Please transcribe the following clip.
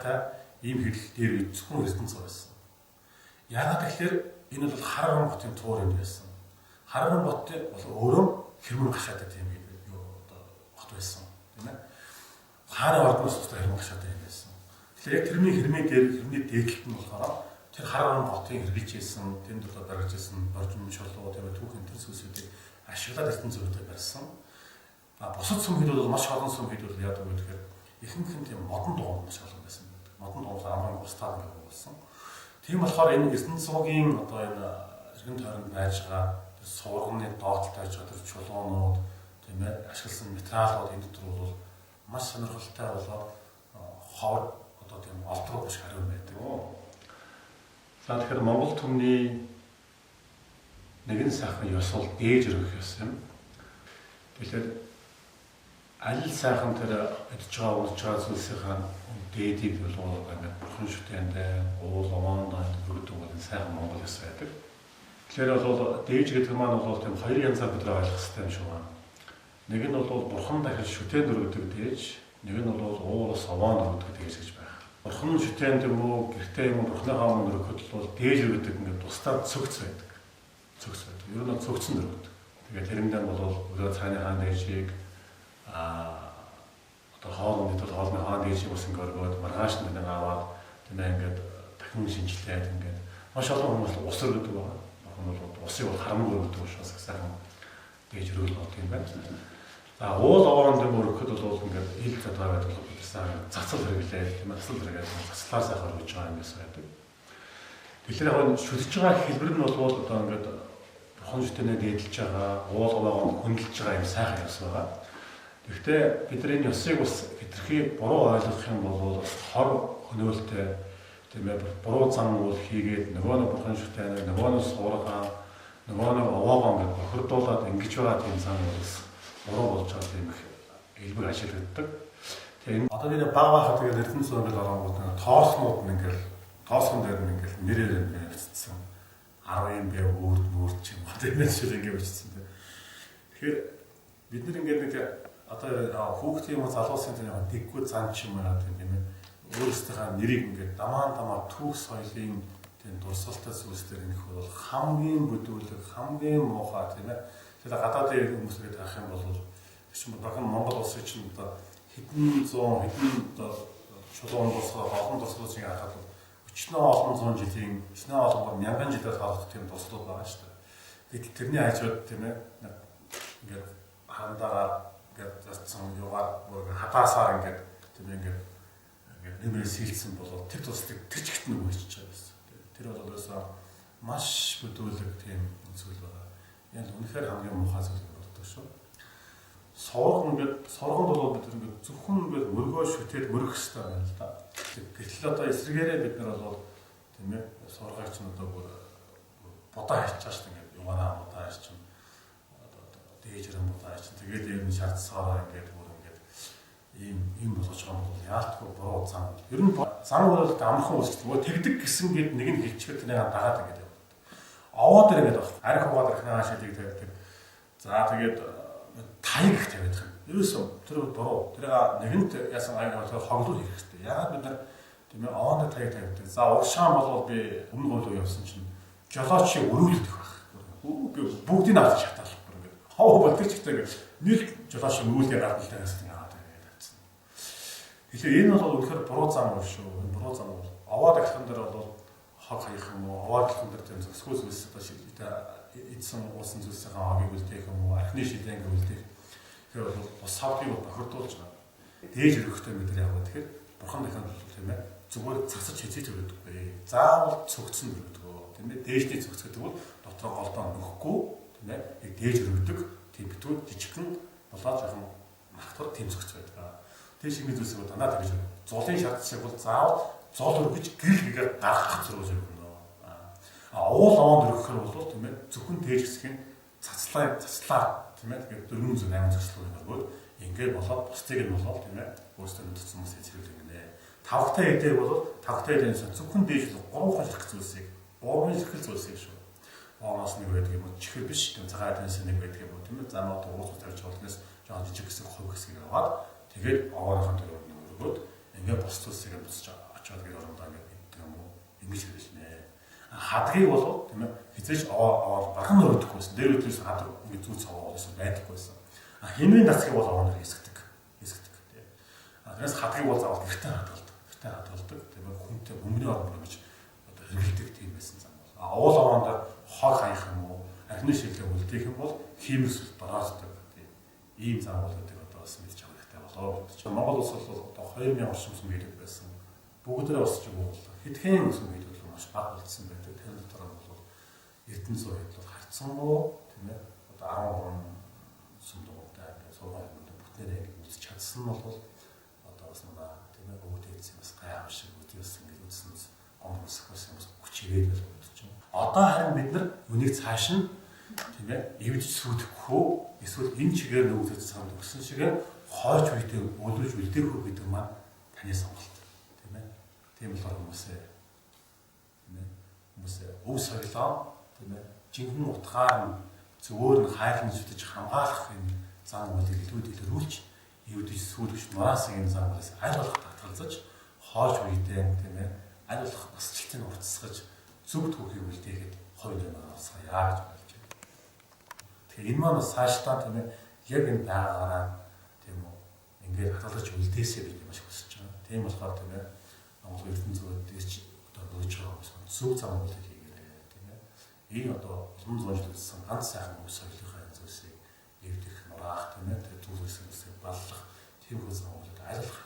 сайтай ийм хэрлэл дээр зөвхөн ертөнцөө байсан. Яагаад тэгэхээр энэ бол Харарган хотын туур юм байсан. Харарган бот бол өөрөө хэрмэн гашаатай тийм юу одоо хот байсан. Тийм ээ. Хааны ордноос устдаа хэрмэн гашаатай юм байсан. Тэгэхээр яг тэрний хэрмний дээдлэлт нь болохоор тэр Харарган хотын хэрглэж ийсэн, тэнд одоо барьж ийсэн боржин шолоо тийм ээ түүхэн төр зүйлсүүдийг ашиглаад ертөнцөөдөө барьсан. Бусад сүмхийдүүд бол маш олон сүмхийдүүд яадаг вэ гэхээр ихэнх нь тийм модон дуун маш олон байсан. Модон дуун амрын бусдаар ингэ болсон. Тийм болохоор энэ ертөнцийн одоо энэ эргэн тойронд байж байгаа сурганы доотлолт байж байгаа тэр чулуунууд тийм ээ ашигласан материалууд энэ дотор бол маш сонирхолтой болоод ховор одоо тийм олдруу биш хариу байдаг. За тэгэхээр Монгол түмний нэгэн сайхан ёс бол дээж өргөх ёс юм. Тэгэхээр аль сайхан тэр идж байгаа болж байгаа зүйлсийн дээдийг бол ингээд бурхан шүтээндээ уул овоонд өргөдөг бол сайхан Монгол ёс байдаг. Тэгэхээр бол дээж гэдэг маань бол тийм хоёр янзаар бид ойлгох хэрэгтэй юм шиг байна. Нэг нь бол бурхан дахин шүтээнд өргөдөг дээж, нэг нь бол уулаас овоонд өргөдөг дээж гэж байна. Бурхан шүтээнд юм уу, гэртээ юм уу, бурханы хаан өргөхөд бол дээж өргөдөг ингээд тусдаа цогц байдаг. Цогц байдаг. Ер нь цогцсон өргөдөг. Тэгээд тэрэндээ бол өрөө цааны хаан дээжийг одоо хоолны тул хоолны хаан дээжийг бас ингээд өргөөд маргааш нь нэг аваад тийм ингээд дахин шинжилээд ингээд маш олон хүмүүс ус өргөдөг байна. Бурхан бол усыг харамг өргөдөг учраас сайхан дээж өргөл болдог юм байна. За уул овоонд өргөхөд бол ингээд ил задгаа байдаг бол бидсэн цацал хэрэглээд тийм цацал хэрэглээд цацлаар сайхан өргөж байгаа юм гэсэн байдаг. Тэгэхээр яг шүтж байгаа хэлбэр нь бол одоо ингээд бурхан шүтэнэ дээдлж байгаа уул овоогонд хөндлөж байгаа юм сайхан ёс байгаа. Гэхдээ бидний энэ ёсыг бас хэтэрхий буруу ойлгох юм бол хор хөнөөлтөй тийм ээ буруу зам уул хийгээд нөгөө нэг бурхан шүтэнэ нөгөө нэг суургаа нөгөө нэг овоогоо ингээд бохирдуулаад ингэж байгаа тийм зам уус буруу болж байгаа тийм их хэлбэр ашигладаг. Тэгээ одоо энэ баг байхад тэгээд ертөнцийн ингээд оронгууд тооснууд нь ингээд тоосгон дээр нь ингээд нэрээр ингээд бичсэн 10 бэ өөрт ч юм уу тийм ээ шиг ингээд бичсэн тийм. Тэгэхээр бид нар ингээд нэг одоо хүүхдийн юм залуусын тийм дэггүй зан ч юм аа тийм ээ өөрсдийнхээ нэрийг ингээд дамаа түүх соёлын тийм дурсгалтай зүйлсээр ингэх бол хамгийн бүдүүлэг хамгийн муухай тийм ээ. Тэгэхээр гадаадын хүмүүс гэдэг ах юм бол чинь дахин Монгол улсын чинь одоо хэдэн зуун хэдэн чулуун тусгай олон тусгайлыг харахад өчнөө олон зуун жилийн өчнөө олон мянган жилээр хаалгах тийм туслууд байгаа шүү дээ. Гэтэл тэрний хажууд тийм ээ ингээд хандаа ингээд зацсан юугаар хатаасаар ингээд тийм ингээд нэмэр сэлсэн болоод тэр туслыг тэр чигт нь үүсэж байгаа байсан. Тэр бол өөрөөсөө маш бүдүүлэг тийм зүйл байгаа. Яг үнэхээр хамгийн муухай зүйл болдог шүү. Соргонд бол бид ингээд зөвхөн ингээд мөргөө шүтээд мөрөх хэрэгтэй байна л да. Гэтэл одоо эсрэгээрээ бид нар бол тийм ээ соргыг ч одоо бүр бодоо хайчаа шүү дээ. Ингээд юугаараа бодоо хайчих. Одоо дээжрэн бодоо хайчих. Тэгээд ер нь шаардсараа ингээд бүр ингээд ийм болгож байгаа юм бол яалтгүй буруу зам. Ер нь зам бол амархан үсч нөгөө тэгдэг гэсэн гээд нэг нь хэлчихээр тэрийг дагаад ингээд яваад. Овоо дээр ингээд баг. Арх овоо дээр хнаа шилийг тавьдаг. За тэгээд таяг тавиад байна. Ерөөсөө тэр буруу. Тэрийг нэгэнт яасан хоглол хийх хэрэгтэй. Яагаад бид нар тийм ээ овоонд таяг тавьдаг. За уршаан болвол би өмнө гол явсан чинь жолоочийг өрүүлдэг байх. Би бүгдийг авч шатаалах бүр ингээд. Хов болдог ч гэдэг нэг жолооч өрүүлгээ гаргаж тавьсан юм аа тэгээд тавьсан. Тэгэхээр энэ бол үнэхээр буруу зам уу шүү. Энэ буруу зам бол овоо дахлан дээр бол хог хаях юм уу? Овоо дахлан дээр тийм зөвсгөл зүйлс одоо шилдэ эдсэн уусан зүйлсийн хогийг үлдээх юм уу? Архины шилэн ингэ үлдээх. Тэгэхээр бол бас савдыг бохирдуулж байгаа. Дээж өргөхтэй бид нар яваа. Тэгэхээр бурхан дахин тийм ээ зүгээр цацаж хизээж өргөдөггүй. Заавал цогцсон өргөдөгөө. Тийм ээ дээжний цогц гэдэг бол дотроо голдоо нөхгүй тийм ээ дээж өргөдөг тийм битүүл жижигхэн болоо жоохон махтар тийм цогц байдаг. Дээж шинэ зүйлсийг дандаа тэгж зулын шаардлагыг бол заавал зол өргөж гэрэл гэгээр гаргах зэрэг өргөнө. Уул овоонд өргөхөр бол тийм ээ зөвхөн дээж хэсгийн цацлаа тийм ээ тэгээд 408 цацлыг өргөөд ингээд болоод бусдыг нь болоод тийм ээ өөрсдөө мэдсэн хүмүүс зэрэг ингэнэ. Тавхтай эдээ бол тавхтай эдээс зөвхөн дээж 3 хоног зүйлсийг 3 ширхэл зүйлсийг шүү. Оноос нэг байдаг юм уу чихэр биш тийм цагаан эдээс нэг байдаг юм уу тийм ээ замаа дуусах тавьж болноос жоо жижиг хэсэг хувь хэсгийг аваад тэгээд овооныхон төрөөр өргөөд ингээд бус зүйлсийг буцаж очоод орондоо гэдэг юм уу ингэж хэлж нэ. Хадгийг бол тийм ээ хизээч аваад бархан өрөдөхгүй байсан. Дээр үдээс хадаг ингэ зүүц аваад байдаггүй байсан. Хэмрийн дасгийг бол аваад хэсгдэг. Тийм. Тэрээс хадгийг бол заавал гэртээ хадгалдаг. Тийм ээ хүнтэй бөмбөний орно гэж одоо хэрэглэдэг тийм байсан зам бол. Уул ороонд хог хаях юм уу архины шилгээ үлдээх юм бол химээс дорооздог. Тийм. Ийм зам бол гэдэг одоо бас мэдж байгаа хэрэгтэй болоо. Монгол улс бол одоо 2000 орчим сүм хийдэг байсан. Бүгдээ бас ч юм уу хэдхэн сүм хийдэг бол маш бага болцсон байдаг. Тэр дотор бол Эрдэнэ зур хэд бол харцсан уу тийм ээ одоо 13 сүмдүүтэй суугаад бүтнээрээ үзэж чадсан нь бол одоо бас манай тийм ээ өвдөж бас гайхамшиг үдээс ингэж үзсэн гомдсох бас хүчирээд л бодож байна. Одоо харин бид нар үнийг цааш нь тийм ээ эвдж сүтгэхөө эсвэл энэ чигээр нөгөөд санд өгсөн шиг хойч үедээ өлөж үлдээх үү гэдэг маань таны сонголт тийм ээ. Тийм болохоор хүмүүсээ өв соёлоо тийм ээ жинхэнэ утгаар нь зөвөр нь хайрлан зүтэж хамгаалах энэ зам үйлийг илүү дэлгэрүүлж эвдэж сүүлгэж нураас энэ замаас аль болох татгалзаж хойч үедээ тийм ээ аль болох басчлалтыг уртсгаж зөв түүхийг үлдээхэд хоёр нэмээс яаж болж байна. Тэгэхээр энэ маань цаашдаа тийм ээ яг энэ байгаараа тийм үү ингээд хадгалж үлдээсэй гэж маш хүсэж байгаа. Тийм болохоор тийм ээ Монгол Эрдэнэ зүйн дээр ч одоо нөөж байгаа зөв зам үйлийг хийгээрэй тийм ээ. Энэ одоо улам зунж үзсэн ганц сайхан бүх соёлынхаа зүйлсийг эвдэх нураах тийм ээ тэр зүйлсээс баллах тийм хөө зам үйлийг аль болох